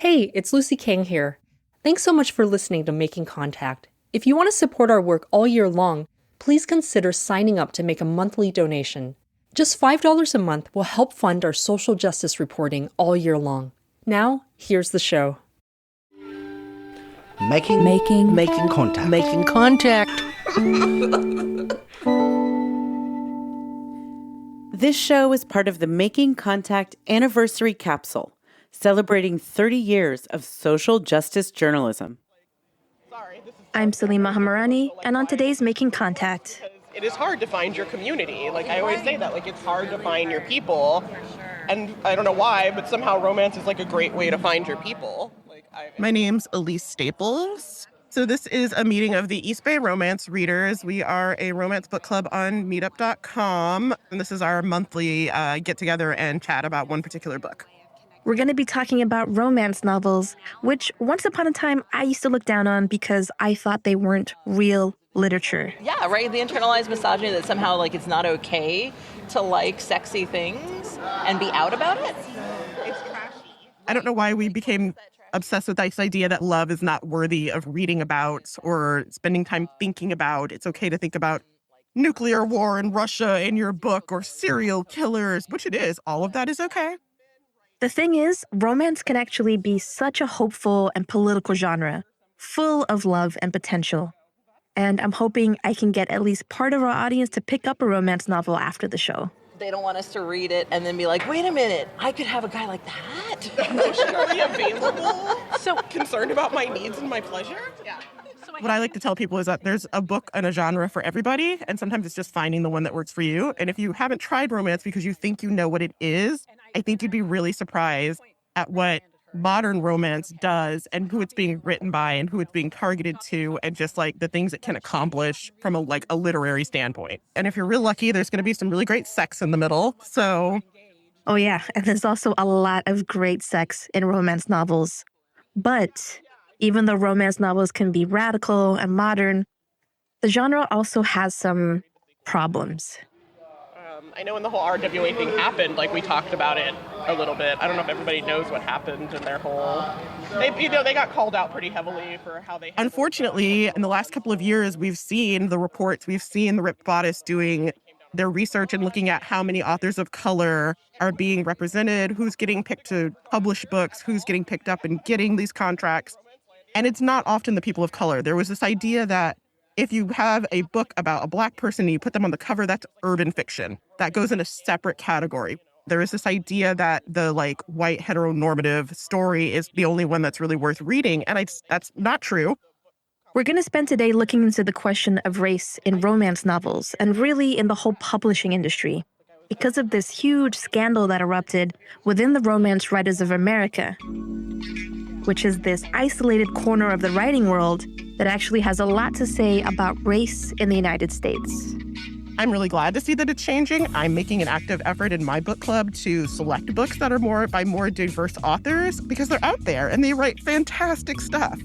Hey, it's Lucy Kang here. Thanks so much for listening to Making Contact. If you want to support our work all year long, please consider signing up to make a monthly donation. Just $5 a month will help fund our social justice reporting all year long. Now, here's the show. Making Contact. Making Contact. This show is part of the Making Contact Anniversary Capsule, celebrating 30 years of social justice journalism. I'm Salima Hamarani, and on today's Making Contact. It is hard to find your community. I always say that, it's hard to find your people. And I don't know why, but somehow romance is a great way to find your people. My name's Elise Staples. So this is a meeting of the East Bay Romance Readers. We are a romance book club on meetup.com. And this is our monthly get-together and chat about one particular book. We're going to be talking about romance novels, which once upon a time I used to look down on because I thought they weren't real literature. Yeah, right? The internalized misogyny that somehow, it's not okay to like sexy things and be out about it. It's trashy. I don't know why we became obsessed with this idea that love is not worthy of reading about or spending time thinking about. It's okay to think about nuclear war in Russia in your book or serial killers, which it is. All of that is okay. The thing is, romance can actually be such a hopeful and political genre, full of love and potential. And I'm hoping I can get at least part of our audience to pick up a romance novel after the show. They don't want us to read it and then be like, wait a minute, I could have a guy like that? Emotionally available? So concerned about my needs and my pleasure? Yeah. What I like to tell people is that there's a book and a genre for everybody, and sometimes it's just finding the one that works for you. And if you haven't tried romance because you think you know what it is, I think you'd be really surprised at what modern romance does and who it's being written by and who it's being targeted to and just the things it can accomplish from a literary standpoint. And if you're real lucky, there's going to be some really great sex in the middle. So. Oh yeah, and there's also a lot of great sex in romance novels. But even though romance novels can be radical and modern, the genre also has some problems. I know when the whole RWA thing happened, we talked about it a little bit. I don't know if everybody knows what happened in their whole. They got called out pretty heavily for how they. Unfortunately, in the last couple of years, we've seen the reports. We've seen the Ripped Bodice doing their research and looking at how many authors of color are being represented, who's getting picked to publish books, who's getting picked up and getting these contracts. And it's not often the people of color. There was this idea that if you have a book about a Black person and you put them on the cover, that's urban fiction. That goes in a separate category. There is this idea that the white heteronormative story is the only one that's really worth reading. And that's not true. We're going to spend today looking into the question of race in romance novels and really in the whole publishing industry because of this huge scandal that erupted within the Romance Writers of America, which is this isolated corner of the writing world that actually has a lot to say about race in the United States. I'm really glad to see that it's changing. I'm making an active effort in my book club to select books that are by more diverse authors because they're out there and they write fantastic stuff.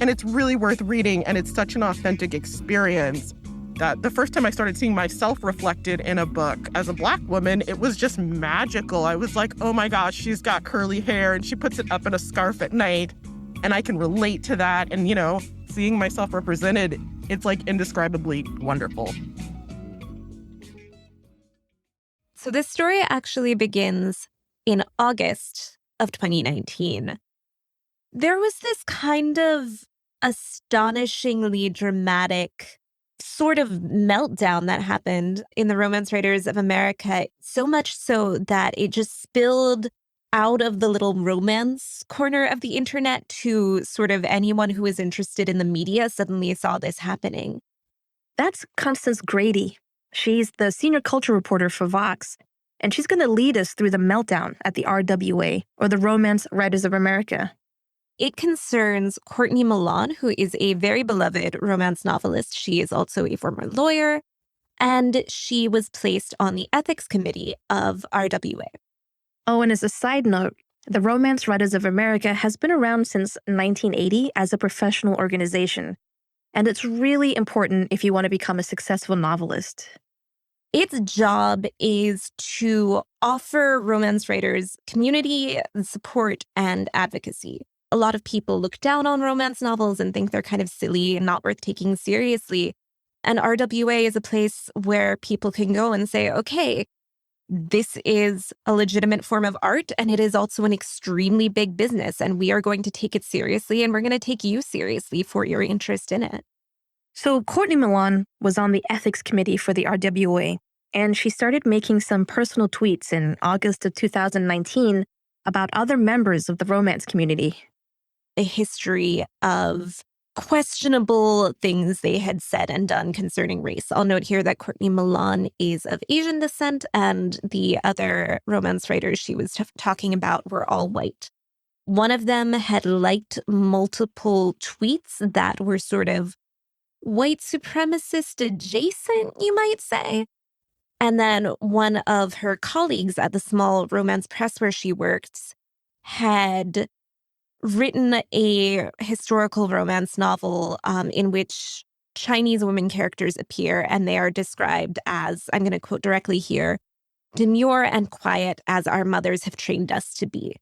And it's really worth reading, and it's such an authentic experience that the first time I started seeing myself reflected in a book as a Black woman, it was just magical. I was like, oh my gosh, she's got curly hair and she puts it up in a scarf at night. And I can relate to that. And, seeing myself represented, it's indescribably wonderful. So this story actually begins in August of 2019. There was this kind of astonishingly dramatic sort of meltdown that happened in the Romance Writers of America, so much so that it just spilled out of the little romance corner of the internet to sort of anyone who was interested in the media suddenly saw this happening. That's Constance Grady. She's the senior culture reporter for Vox, and she's going to lead us through the meltdown at the RWA, or the Romance Writers of America. It concerns Courtney Milan, who is a very beloved romance novelist. She is also a former lawyer, and she was placed on the ethics committee of RWA. Oh, and as a side note, the Romance Writers of America has been around since 1980 as a professional organization, and it's really important if you want to become a successful novelist. its job is to offer romance writers community, support, and advocacy. A lot of people look down on romance novels and think they're kind of silly and not worth taking seriously. And RWA is a place where people can go and say, okay, this is a legitimate form of art, and it is also an extremely big business, and we are going to take it seriously, and we're going to take you seriously for your interest in it. So Courtney Milan was on the ethics committee for the RWA, and she started making some personal tweets in August of 2019 about other members of the romance community. A history of questionable things they had said and done concerning race. I'll note here that Courtney Milan is of Asian descent, and the other romance writers she was talking about were all white. One of them had liked multiple tweets that were sort of white supremacist adjacent, you might say. And then one of her colleagues at the small romance press where she worked had written a historical romance novel in which Chinese women characters appear, and they are described as, I'm going to quote directly here, demure and quiet as our mothers have trained us to be.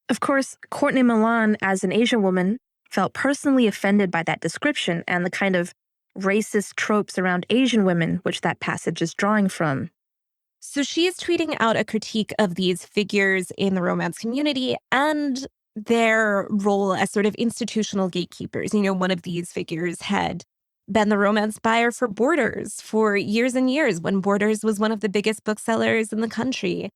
Of course, Courtney Milan, as an Asian woman, felt personally offended by that description and the kind of racist tropes around Asian women, which that passage is drawing from. So she is tweeting out a critique of these figures in the romance community and their role as sort of institutional gatekeepers. You know, one of these figures had been the romance buyer for Borders for years and years when Borders was one of the biggest booksellers in the country.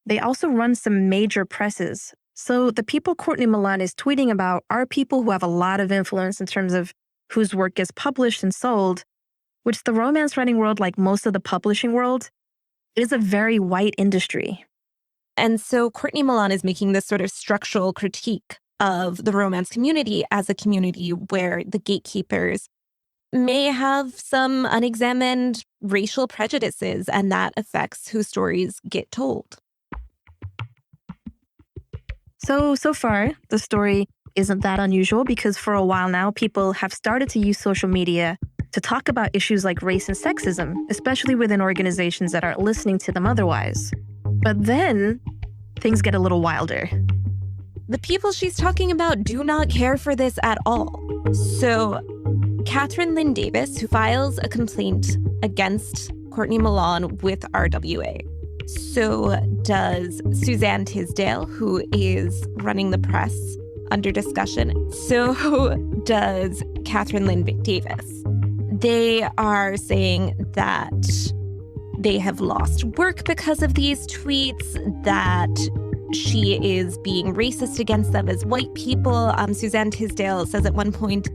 They also run some major presses. So the people Courtney Milan is tweeting about are people who have a lot of influence in terms of whose work gets published and sold, which the romance writing world, like most of the publishing world, is a very white industry. And so Courtney Milan is making this sort of structural critique of the romance community as a community where the gatekeepers may have some unexamined racial prejudices, and that affects whose stories get told. So far, the story isn't that unusual because for a while now, people have started to use social media to talk about issues like race and sexism, especially within organizations that aren't listening to them otherwise. But then things get a little wilder. The people she's talking about do not care for this at all. So Catherine Lynn Davis, who files a complaint against Courtney Milan with RWA. So does Suzanne Tisdale, who is running the press under discussion. So does Catherine Lynn Davis. They are saying that they have lost work because of these tweets, that she is being racist against them as white people. Suzanne Tisdale says at one point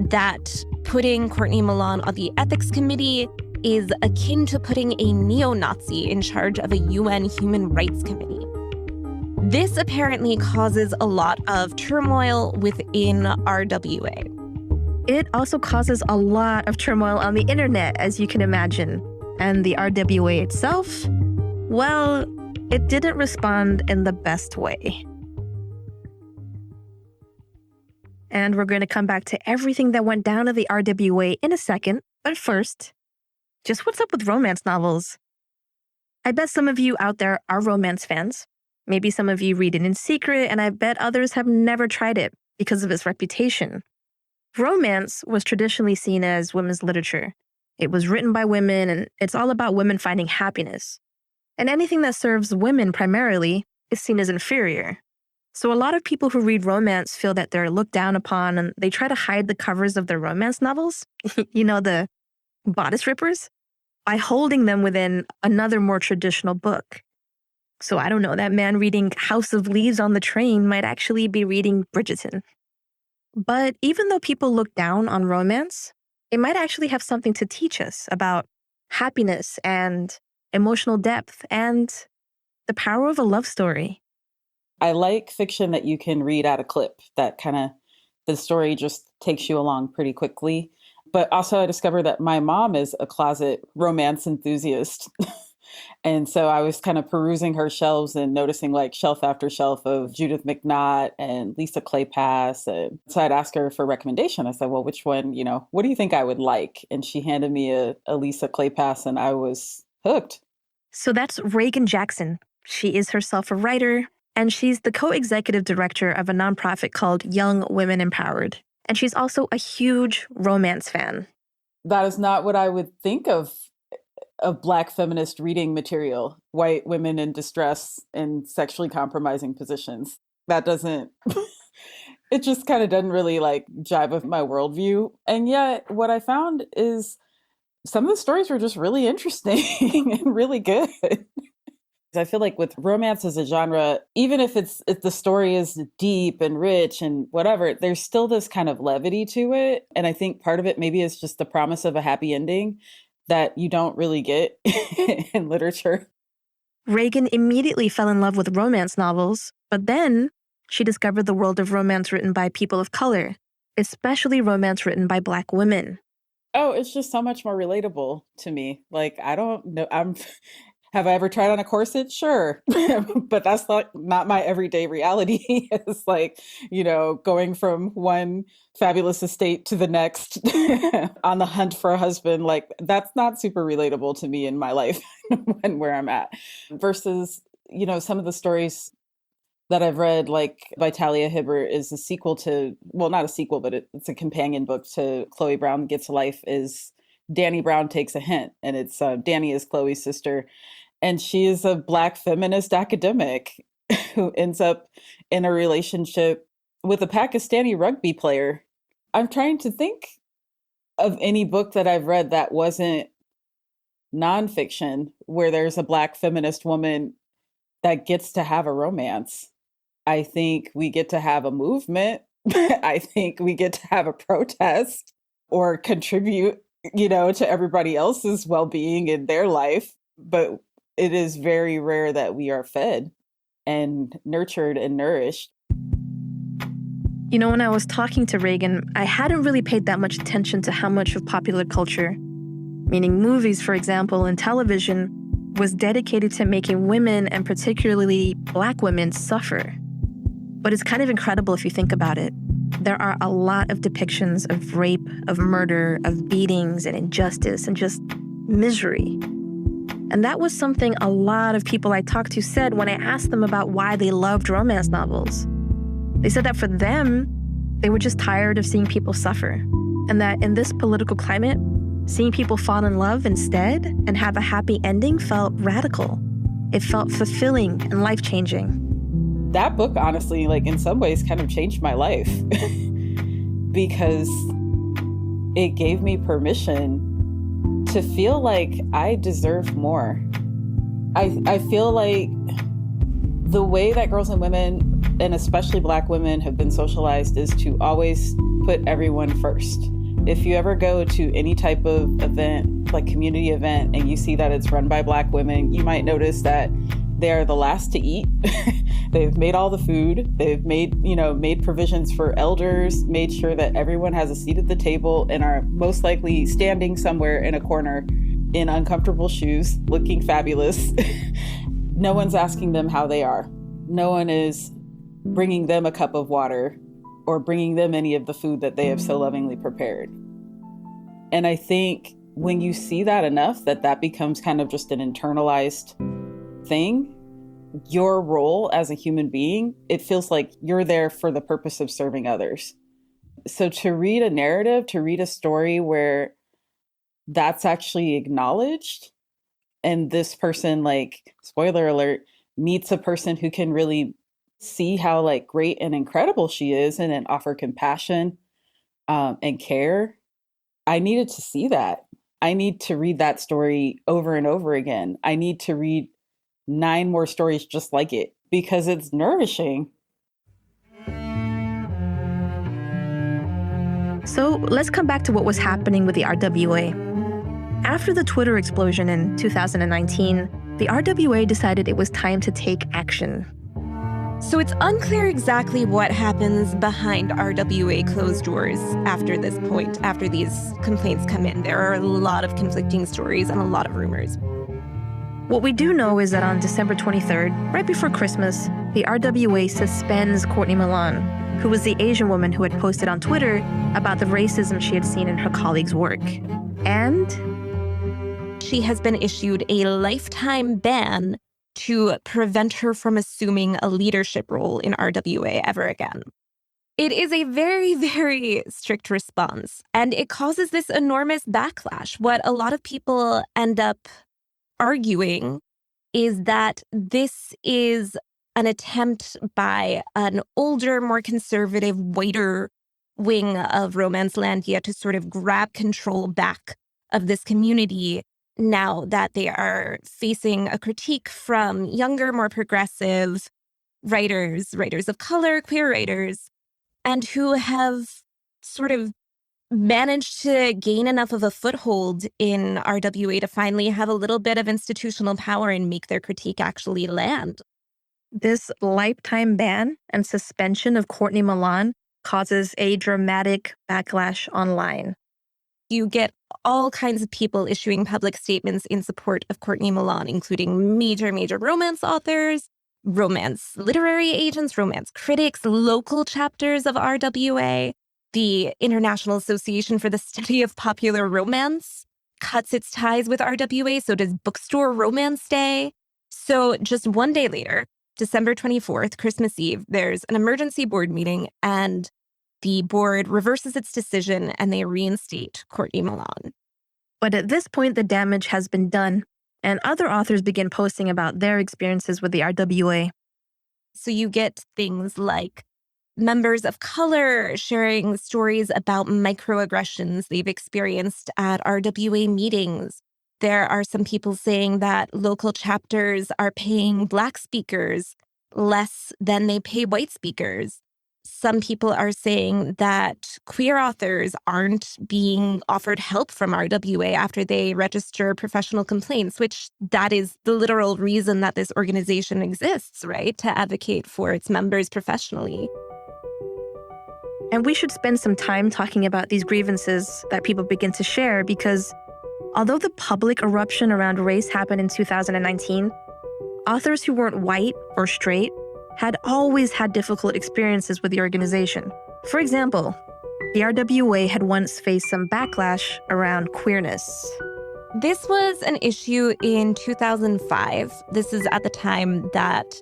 that putting Courtney Milan on the ethics committee is akin to putting a neo-Nazi in charge of a UN human rights committee. This apparently causes a lot of turmoil within RWA. It also causes a lot of turmoil on the internet, as you can imagine. And the RWA itself, well, it didn't respond in the best way. And we're going to come back to everything that went down at the RWA in a second. But first, just what's up with romance novels? I bet some of you out there are romance fans. Maybe some of you read it in secret, and I bet others have never tried it because of its reputation. Romance was traditionally seen as women's literature. It was written by women, and it's all about women finding happiness. And anything that serves women primarily is seen as inferior. So a lot of people who read romance feel that they're looked down upon, and they try to hide the covers of their romance novels, you know, the bodice rippers, by holding them within another more traditional book. So I don't know, that man reading House of Leaves on the train might actually be reading Bridgerton. But even though people look down on romance, it might actually have something to teach us about happiness and emotional depth and the power of a love story. I like fiction that you can read at a clip, that kind of, the story just takes you along pretty quickly. But also I discovered that my mom is a closet romance enthusiast. And so I was kind of perusing her shelves and noticing like shelf after shelf of Judith McNaught and Lisa Kleypas. And so I'd ask her for a recommendation. I said, well, which one, what do you think I would like? And she handed me a Lisa Kleypas, and I was hooked. So that's Reagan Jackson. She is herself a writer, and she's the co-executive director of a nonprofit called Young Women Empowered. And she's also a huge romance fan. That is not what I would think of Black feminist reading material, white women in distress in sexually compromising positions. That doesn't, it just kind of doesn't really like jive with my worldview. And yet what I found is some of the stories were just really interesting and really good. I feel like with romance as a genre, even if the story is deep and rich and whatever, there's still this kind of levity to it. And I think part of it maybe is just the promise of a happy ending that you don't really get in literature. Reagan immediately fell in love with romance novels, but then she discovered the world of romance written by people of color, especially romance written by Black women. Oh, it's just so much more relatable to me. Like, I don't know. Have I ever tried on a corset? Sure. But that's not my everyday reality. It's like, going from one fabulous estate to the next on the hunt for a husband. Like, that's not super relatable to me in my life and where I'm at. Versus, some of the stories that I've read, like by Talia Hibbert, is a sequel to, well, not a sequel, but it's a companion book to Chloe Brown Gets a Life, is Dani Brown Takes a Hint. And it's Dani is Chloe's sister. And she is a Black feminist academic who ends up in a relationship with a Pakistani rugby player. I'm trying to think of any book that I've read that wasn't nonfiction where there's a Black feminist woman that gets to have a romance. I think we get to have a movement. I think we get to have a protest or contribute, to everybody else's well-being in their life. But it is very rare that we are fed and nurtured and nourished. When I was talking to Reagan, I hadn't really paid that much attention to how much of popular culture, meaning movies, for example, and television, was dedicated to making women, and particularly Black women, suffer. But it's kind of incredible if you think about it. There are a lot of depictions of rape, of murder, of beatings and injustice and just misery. And that was something a lot of people I talked to said when I asked them about why they loved romance novels. They said that for them, they were just tired of seeing people suffer. And that in this political climate, seeing people fall in love instead and have a happy ending felt radical. It felt fulfilling and life-changing. That book, honestly, like in some ways kind of changed my life because it gave me permission to feel like I deserve more. I feel like the way that girls and women, and especially Black women, have been socialized is to always put everyone first. If you ever go to any type of event, like community event, and you see that it's run by Black women, you might notice that they're the last to eat. They've made all the food. They've made provisions for elders, made sure that everyone has a seat at the table, and are most likely standing somewhere in a corner in uncomfortable shoes, looking fabulous. No one's asking them how they are. No one is bringing them a cup of water or bringing them any of the food that they have so lovingly prepared. And I think when you see that enough, that becomes kind of just an internalized thing, your role as a human being, it feels like you're there for the purpose of serving others. So to read a narrative, to read a story where that's actually acknowledged, and this person, like, spoiler alert, meets a person who can really see how like great and incredible she is and then offer compassion and care. I needed to see that. I need to read that story over and over again. I need to read 9 more stories just like it because it's nourishing. So let's come back to what was happening with the RWA. After the Twitter explosion in 2019, the RWA decided it was time to take action. So it's unclear exactly what happens behind RWA closed doors after this point, after these complaints come in. There are a lot of conflicting stories and a lot of rumors. What we do know is that on December 23rd, right before Christmas, the RWA suspends Courtney Milan, who was the Asian woman who had posted on Twitter about the racism she had seen in her colleagues' work. And she has been issued a lifetime ban to prevent her from assuming a leadership role in RWA ever again. It is a very, very strict response, and it causes this enormous backlash. What a lot of people end up arguing is that this is an attempt by an older, more conservative, whiter wing of Romancelandia to sort of grab control back of this community now that they are facing a critique from younger, more progressive writers of color, queer writers, and who have sort of managed to gain enough of a foothold in RWA to finally have a little bit of institutional power and make their critique actually land. This lifetime ban and suspension of Courtney Milan causes a dramatic backlash online. You get all kinds of people issuing public statements in support of Courtney Milan, including major romance authors, romance literary agents, romance critics, local chapters of RWA. The International Association for the Study of Popular Romance cuts its ties with RWA, so does Bookstore Romance Day. So just one day later, December 24th, Christmas Eve, there's an emergency board meeting, and the board reverses its decision and they reinstate Courtney Milan. But at this point, the damage has been done, and other authors begin posting about their experiences with the RWA. So you get things like members of color sharing stories about microaggressions they've experienced at RWA meetings. There are some people saying that local chapters are paying Black speakers less than they pay white speakers. Some people are saying that queer authors aren't being offered help from RWA after they register professional complaints, which that is the literal reason that this organization exists, right? To advocate for its members professionally. And we should spend some time talking about these grievances that people begin to share, because although the public eruption around race happened in 2019, authors who weren't white or straight had always had difficult experiences with the organization. For example, the RWA had once faced some backlash around queerness. This was an issue in 2005. This is at the time that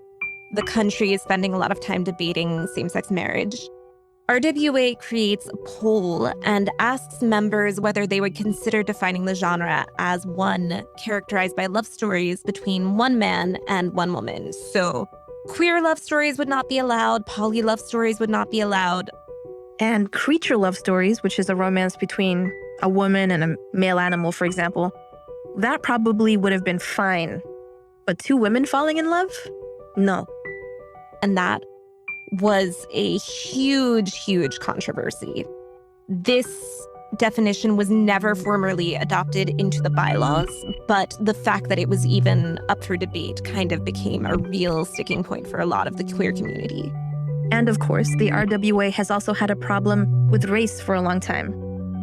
the country is spending a lot of time debating same-sex marriage. RWA creates a poll and asks members whether they would consider defining the genre as one characterized by love stories between one man and one woman. So queer love stories would not be allowed, poly love stories would not be allowed. And creature love stories, which is a romance between a woman and a male animal, for example, that probably would have been fine. But two women falling in love? No. And that was a huge controversy. This definition was never formally adopted into the bylaws, but the fact that it was even up for debate kind of became a real sticking point for a lot of the queer community. And of course, the RWA has also had a problem with race for a long time.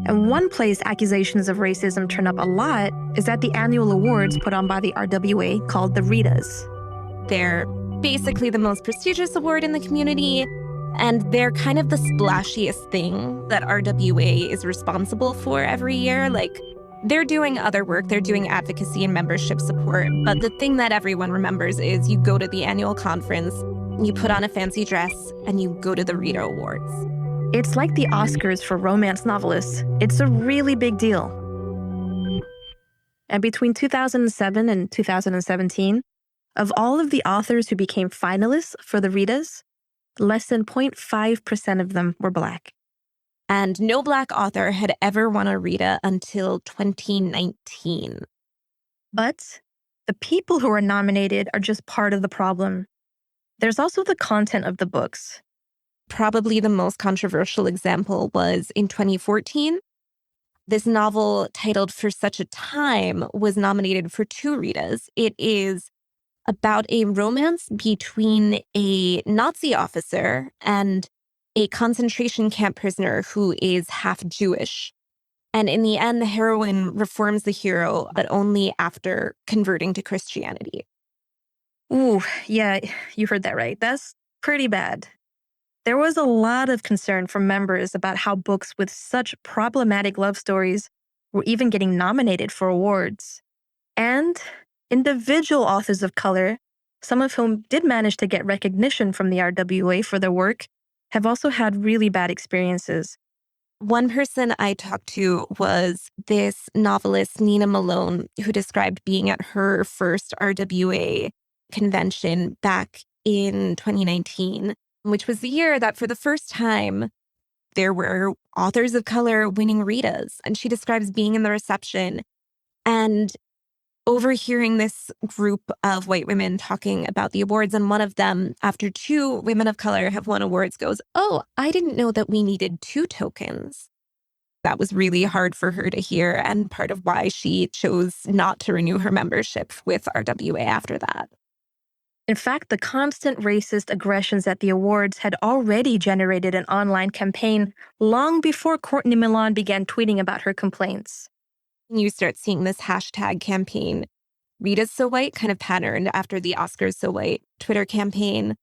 And one place accusations of racism turn up a lot is at the annual awards put on by the RWA called the Ritas. They're basically the most prestigious award in the community, and they're kind of the splashiest thing that RWA is responsible for every year. Like, they're doing other work, they're doing advocacy and membership support, but the thing that everyone remembers is you go to the annual conference, you put on a fancy dress, and you go to the Rita Awards. It's like the Oscars for romance novelists. It's a really big deal. And between 2007 and 2017, of all of the authors who became finalists for the Ritas, less than 0.5% of them were Black. And no Black author had ever won a Rita until 2019. But the people who are nominated are just part of the problem. There's also the content of the books. Probably the most controversial example was in 2014. This novel titled For Such a Time was nominated for 2 Ritas. It is about a romance between a Nazi officer and a concentration camp prisoner who is half Jewish. And in the end, the heroine reforms the hero, but only after converting to Christianity. Ooh, yeah, you heard that right. That's pretty bad. There was a lot of concern from members about how books with such problematic love stories were even getting nominated for awards. And individual authors of color, some of whom did manage to get recognition from the RWA for their work, have also had really bad experiences. One person I talked to was this novelist, Nina Malone, who described being at her first RWA convention back in 2019, which was the year that for the first time there were authors of color winning Ritas. And she describes being in the reception and overhearing this group of white women talking about the awards. And one of them, after two women of color have won awards, goes, "Oh, I didn't know that we needed two tokens." That was really hard for her to hear, and part of why she chose not to renew her membership with RWA after that. In fact, the constant racist aggressions at the awards had already generated an online campaign long before Courtney Milan began tweeting about her complaints. You start seeing this hashtag campaign, Rita's So White, kind of patterned after the Oscars So White Twitter campaign.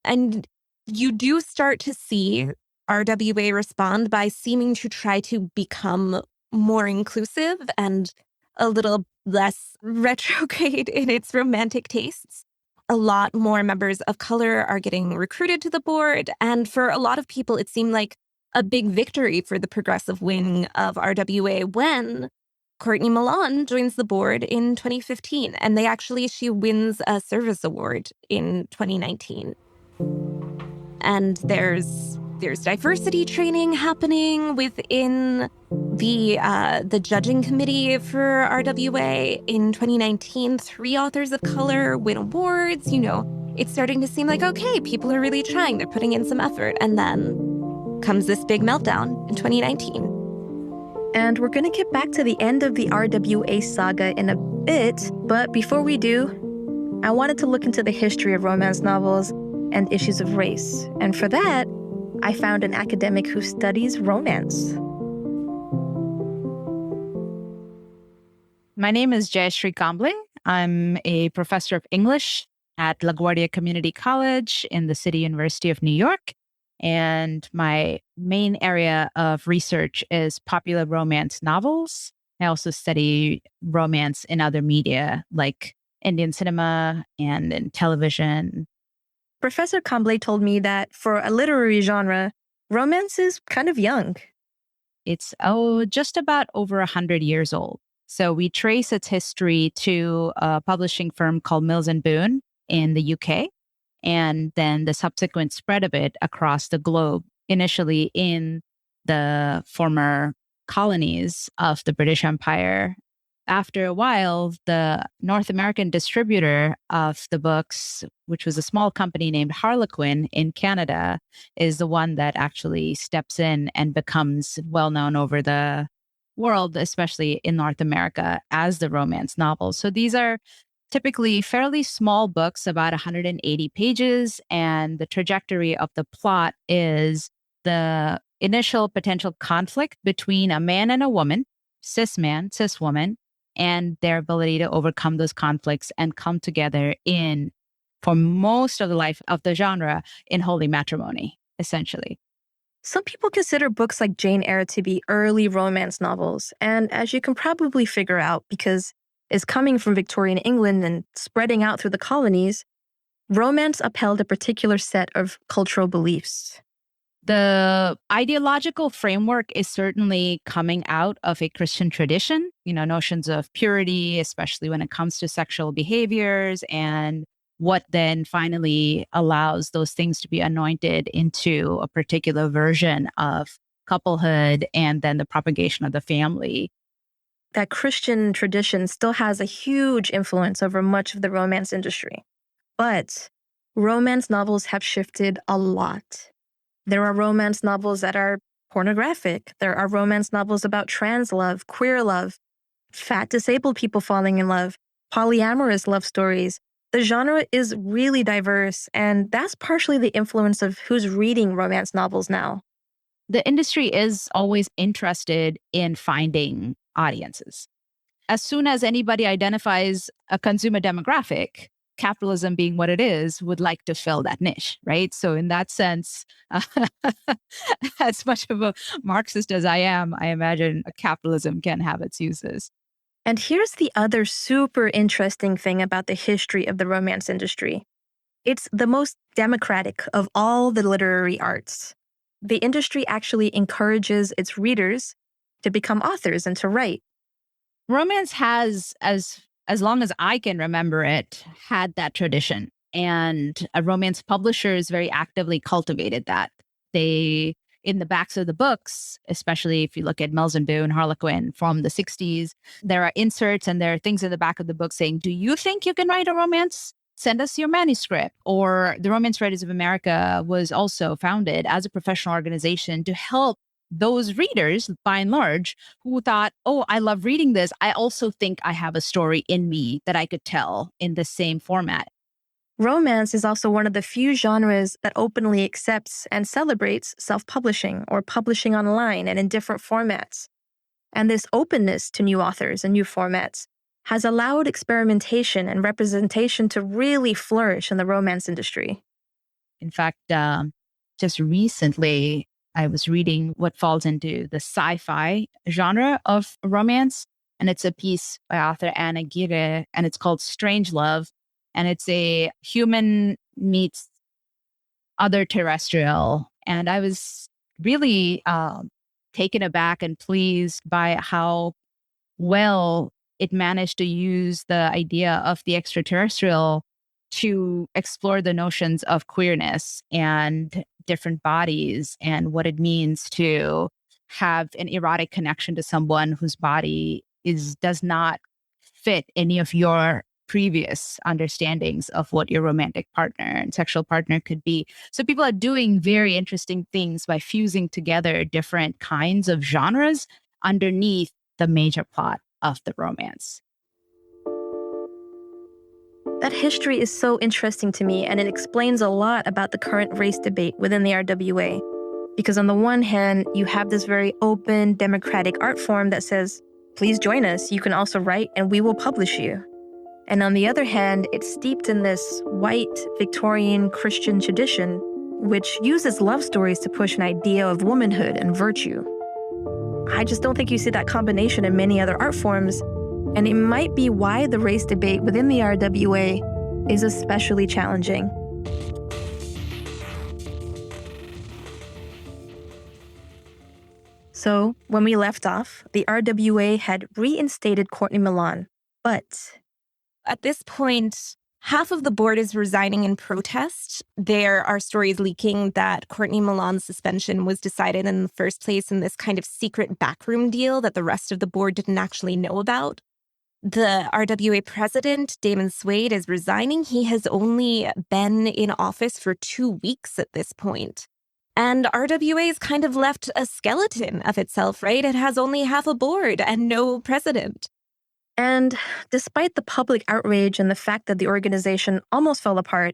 And you do start to see RWA respond by seeming to try to become more inclusive and a little less retrograde in its romantic tastes. A lot more members of color are getting recruited to the board. And for a lot of people, it seemed like a big victory for the progressive wing of RWA when Courtney Milan joins the board in 2015. And she wins a service award in 2019. And there's diversity training happening within the judging committee for RWA. In 2019, 3 authors of color win awards. It's starting to seem like, okay, people are really trying. They're putting in some effort. And then comes this big meltdown in 2019. And we're going to get back to the end of the RWA saga in a bit. But before we do, I wanted to look into the history of romance novels and issues of race. And for that, I found an academic who studies romance. My name is Jayashree Kamble. I'm a professor of English at LaGuardia Community College in the City University of New York. And my main area of research is popular romance novels. I also study romance in other media like Indian cinema and in television. Professor Kamble told me that for a literary genre, romance is kind of young. It's just about over 100 years old. So we trace its history to a publishing firm called Mills and Boon in the UK, and then the subsequent spread of it across the globe, initially in the former colonies of the British Empire. After a while, the North American distributor of the books, which was a small company named Harlequin in Canada, is the one that actually steps in and becomes well-known over the world, especially in North America, as the romance novel. So these are typically fairly small books, about 180 pages, and the trajectory of the plot is the initial potential conflict between a man and a woman, cis man, cis woman, and their ability to overcome those conflicts and come together for most of the life of the genre, in holy matrimony, essentially. Some people consider books like Jane Eyre to be early romance novels, and as you can probably figure out, because it's coming from Victorian England and spreading out through the colonies, romance upheld a particular set of cultural beliefs. The ideological framework is certainly coming out of a Christian tradition, notions of purity, especially when it comes to sexual behaviors, and what then finally allows those things to be anointed into a particular version of couplehood and then the propagation of the family. That Christian tradition still has a huge influence over much of the romance industry. But romance novels have shifted a lot. There are romance novels that are pornographic. There are romance novels about trans love, queer love, fat disabled people falling in love, polyamorous love stories. The genre is really diverse, and that's partially the influence of who's reading romance novels now. The industry is always interested in finding audiences. As soon as anybody identifies a consumer demographic, capitalism being what it is, would like to fill that niche, right? So in that sense, as much of a Marxist as I am, I imagine capitalism can have its uses. And here's the other super interesting thing about the history of the romance industry. It's the most democratic of all the literary arts. The industry actually encourages its readers to become authors and to write. Romance has, as long as I can remember it, had that tradition. And romance publishers very actively cultivated that. They, in the backs of the books, especially if you look at Mills and Boon, Harlequin from the 60s, there are inserts and there are things in the back of the book saying, do you think you can write a romance? Send us your manuscript. Or the Romance Writers of America was also founded as a professional organization to help those readers, by and large, who thought, oh, I love reading this. I also think I have a story in me that I could tell in the same format. Romance is also one of the few genres that openly accepts and celebrates self-publishing or publishing online and in different formats. And this openness to new authors and new formats has allowed experimentation and representation to really flourish in the romance industry. In fact, just recently, I was reading what falls into the sci-fi genre of romance, and it's a piece by author Agony, and it's called Strange Love. And it's a human meets other terrestrial. And I was really taken aback and pleased by how well it managed to use the idea of the extraterrestrial to explore the notions of queerness and different bodies and what it means to have an erotic connection to someone whose body does not fit any of your previous understandings of what your romantic partner and sexual partner could be. So people are doing very interesting things by fusing together different kinds of genres underneath the major plot of the romance. That history is so interesting to me, and it explains a lot about the current race debate within the RWA. Because on the one hand, you have this very open, democratic art form that says, please join us, you can also write and we will publish you. And on the other hand, it's steeped in this white, Victorian Christian tradition, which uses love stories to push an idea of womanhood and virtue. I just don't think you see that combination in many other art forms, and it might be why the race debate within the RWA is especially challenging. So, when we left off, the RWA had reinstated Courtney Milan, but at this point, half of the board is resigning in protest. There are stories leaking that Courtney Milan's suspension was decided in the first place in this kind of secret backroom deal that the rest of the board didn't actually know about. The RWA president, Damon Swade, is resigning. He has only been in office for 2 weeks at this point. And RWA is kind of left a skeleton of itself, right? It has only half a board and no president. And despite the public outrage and the fact that the organization almost fell apart,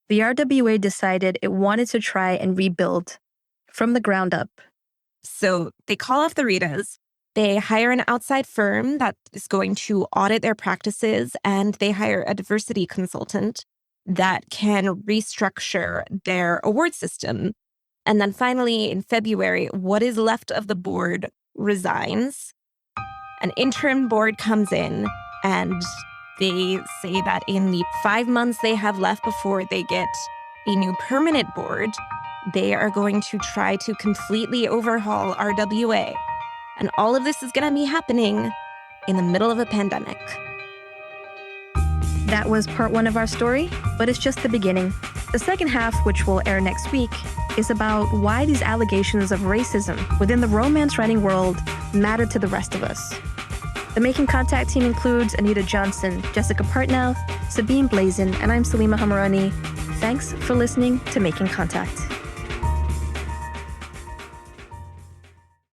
the RWA decided it wanted to try and rebuild from the ground up. So they call off the Ritas, they hire an outside firm that is going to audit their practices, and they hire a diversity consultant that can restructure their award system. And then finally, in February, what is left of the board resigns. An interim board comes in, and they say that in the 5 months they have left before they get a new permanent board, they are going to try to completely overhaul RWA. And all of this is going to be happening in the middle of a pandemic. That was part 1 of our story, but it's just the beginning. The second half, which will air next week, is about why these allegations of racism within the romance writing world matter to the rest of us. The Making Contact team includes Anita Johnson, Jessica Partnow, Sabine Blazin, and I'm Salima Hamarani. Thanks for listening to Making Contact.